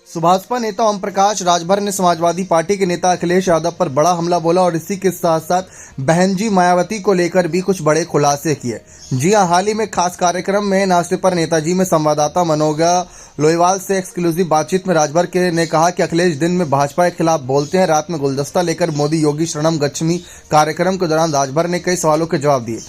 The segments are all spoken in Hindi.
सुभाषपा नेता ओम प्रकाश राजभर ने समाजवादी पार्टी के नेता अखिलेश यादव पर बड़ा हमला बोला और इसी के साथ साथ बहन जी मायावती को लेकर भी कुछ बड़े खुलासे किए। जी हां, हाल ही में खास कार्यक्रम में नाश्ते पर नेताजी में संवाददाता मनोगा लोईवाल से एक्सक्लूसिव बातचीत में राजभर के ने कहा कि अखिलेश दिन में भाजपा के खिलाफ बोलते हैं, रात में गुलदस्ता लेकर मोदी योगी शरणम गच्छमी कार्यक्रम के दौरान राजभर ने कई सवालों के जवाब दिए।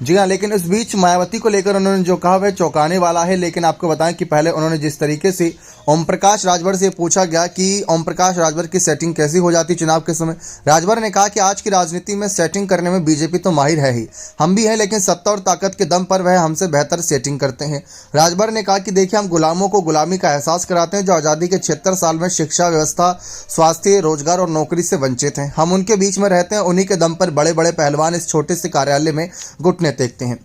जी हाँ, लेकिन इस बीच मायावती को लेकर उन्होंने जो कहा वह चौंकाने वाला है। लेकिन आपको बताएं कि पहले उन्होंने जिस तरीके से ओम प्रकाश राजभर से पूछा गया कि ओम प्रकाश राजभर की सेटिंग कैसी हो जाती चुनाव के समय, राजभर ने कहा कि आज की राजनीति में सेटिंग करने में बीजेपी तो माहिर है ही, हम भी हैं, लेकिन सत्ता और ताकत के दम पर वह हमसे बेहतर सेटिंग करते हैं। राजभर ने कहा कि देखिए, हम गुलामों को गुलामी का एहसास कराते हैं जो आज़ादी के 76 साल में शिक्षा व्यवस्था, स्वास्थ्य, रोजगार और नौकरी से वंचित हैं। हम उनके बीच में रहते हैं, उन्हीं के दम पर बड़े बड़े पहलवान इस छोटे से कार्यालय में घुटने टेकते हैं।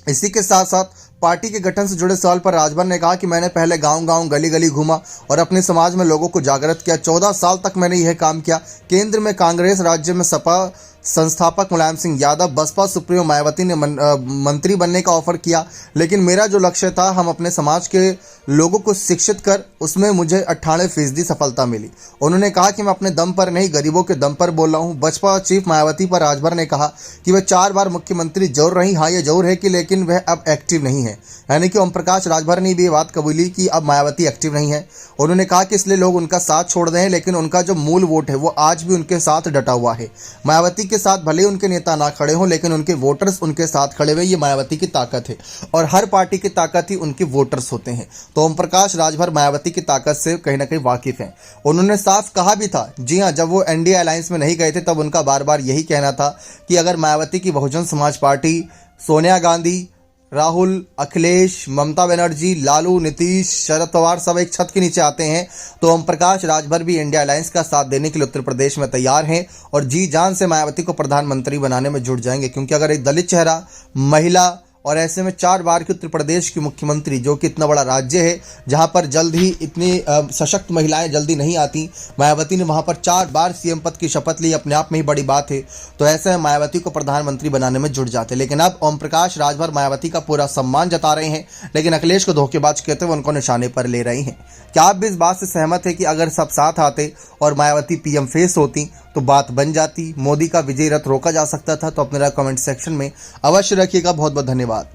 इसी के साथ साथ पार्टी के गठन से जुड़े सवाल पर राजभर ने कहा कि मैंने पहले गांव-गांव, गली-गली घूमा और अपने समाज में लोगों को जागृत किया। 14 साल तक मैंने यह काम किया। केंद्र में कांग्रेस, राज्य में सपा संस्थापक मुलायम सिंह यादव, बसपा सुप्रीमो मायावती ने मंत्री बनने का ऑफर किया, लेकिन मेरा जो लक्ष्य था, हम अपने समाज के लोगों को शिक्षित कर, उसमें मुझे 98% सफलता मिली। उन्होंने कहा कि मैं अपने दम पर नहीं, गरीबों के दम पर बोल रहा हूँ। बसपा चीफ मायावती पर राजभर ने कहा कि वह 4 बार मुख्यमंत्री जरूर रही। हाँ, ये जरूर है कि लेकिन वह अब एक्टिव नहीं है। यानी कि ओम प्रकाश राजभर ने भी ये बात कबूली कि अब मायावती एक्टिव नहीं है। उन्होंने कहा कि इसलिए लोग उनका साथ छोड़ रहे हैं, लेकिन उनका जो मूल वोट है वो आज भी उनके साथ डटा हुआ है। मायावती के साथ भले उनके नेता ना खड़े हों, लेकिन उनके वोटर्स उनके साथ खड़े हुए। ये मायावती की ताकत है और हर पार्टी की ताकत ही उनके वोटर्स होते हैं। तो ओम प्रकाश राजभर मायावती की ताकत से कहीं ना कहीं वाकिफ हैं। उन्होंने साफ कहा भी था, जी हाँ, जब वो एनडीए अलायंस में नहीं गए थे तब उनका बार बार यही कहना था कि अगर मायावती की बहुजन समाज पार्टी, सोनिया गांधी, राहुल, अखिलेश, ममता बनर्जी, लालू, नीतीश, शरद पवार सब एक छत के नीचे आते हैं तो ओम प्रकाश राजभर भी इंडिया अलायंस का साथ देने के लिए उत्तर प्रदेश में तैयार हैं और जी जान से मायावती को प्रधानमंत्री बनाने में जुट जाएंगे। क्योंकि अगर एक दलित चेहरा, महिला और ऐसे में 4 बार की उत्तर प्रदेश की मुख्यमंत्री, जो कि इतना बड़ा राज्य है जहां पर जल्द ही इतनी सशक्त महिलाएं जल्दी नहीं आती, मायावती ने वहां पर 4 बार सीएम पद की शपथ ली, अपने आप में ही बड़ी बात है। तो ऐसे में मायावती को प्रधानमंत्री बनाने में जुट जाते। लेकिन अब ओम प्रकाश राजभर मायावती का पूरा सम्मान जता रहे हैं, लेकिन अखिलेश को धोखेबाज कहते हुए उनको निशाने पर ले रहे हैं। क्या आप भी इस बात से सहमत है कि अगर सब साथ आते और मायावती पीएम फेस होती तो बात बन जाती, मोदी का विजय रथ रोका जा सकता था? तो अपने कमेंट सेक्शन में अवश्य रखिएगा। बहुत बहुत धन्यवाद।